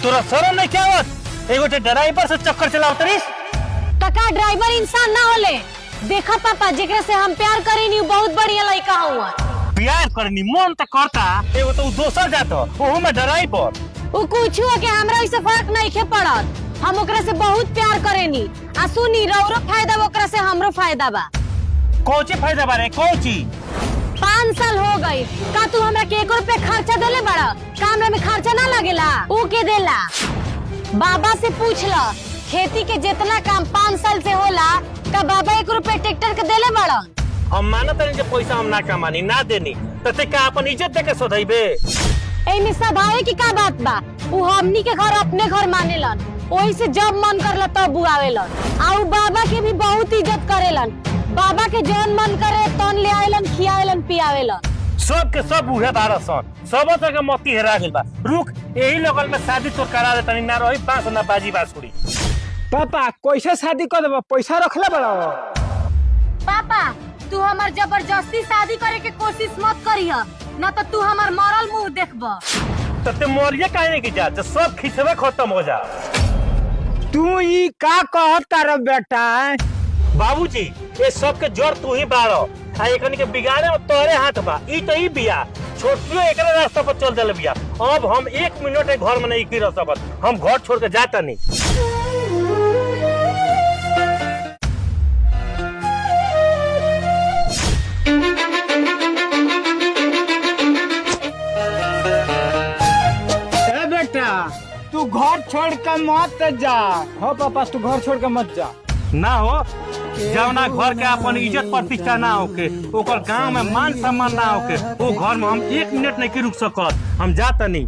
तोरा शरम नहीं क्या आवत? एगो ड्राइवर से चक्कर चलावत रहीस। टका ड्राइवर इंसान ना होले। देखा पापा जेकरा से हम प्यार करेनी बहुत बढ़िया लड़का हुआ। प्यार करनी मन तो करता, एगो तो दोसर जात ओहू में ड्राइवर। उ कुछ हो के हमरा इससे फर्क नहीं खे पड़त। हम ओकरा से बहुत प्यार करेनी। आ सुनी रौरो फायदा ओकरा से हमरो फायदा बा। कौची फायदा बारे कौची? 5 साल हो गई। का तू हमरा के 1 रुपया खर्चा देले बड़ा? काम में खर्चा ना लगेला? ऊ के देला? बाबा से पूछ ल। खेती के जितना काम 5 साल से होला का बाबा 1 रुपया ट्रैक्टर के देले बड़ा? हम मानत नहीं जब पैसा हम ना कमानी ना देनी तते का अपन इज्जत देके सोधइबे। एमे सभाए की का बात बा? ऊ हमनी के घर अपने घर मानेलन। ओही से जब मन करला तब बुआवेलन। आ ऊ बाबा के भी बहुत इज्जत करेलन। बाबा के जौन मन करे तौन ले आवेलन, खियावेलन, पियावेलन। सब के सब उहे बारसन। सब के मोती हेरा गेल बा। रुक यही लगल में शादी तो करा दे तनी ना रही बांस ना बाजी बांसुरी। पापा कैसे शादी कर देबा? पैसा रखले बड़ा। पापा तू हमार जबरदस्ती शादी करे के कोशिश मत करिह, ना तो तू हमार मरल मुंह देखबा। तते मोरिए काहे की जा सब खिचवे खत्म हो जा। तू ई का कहत तार बेटा? बाबूजी ये सब के जड़ तू ही बाड़ो। आ एकनी के बिगाड़े में तोरे हाथ बा। ई तो ई बिया छोटियो एकरे रास्ता पर चल देले बिया। अब हम 1 मिनट घर में नहीं रह सकत। हम घर छोड़ के जाता नहीं। ए बेटा तू घर छोड़ के मत जा। हो पापा तू घर छोड़ के मत जा। ना हो जवना घर के अपन इज्जत प्रतिष्ठा ना होके, ओकर गांव में मान सम्मान ना होके, वो घर में हम 1 मिनट नहीं रुक सकत। हम जाता नहीं।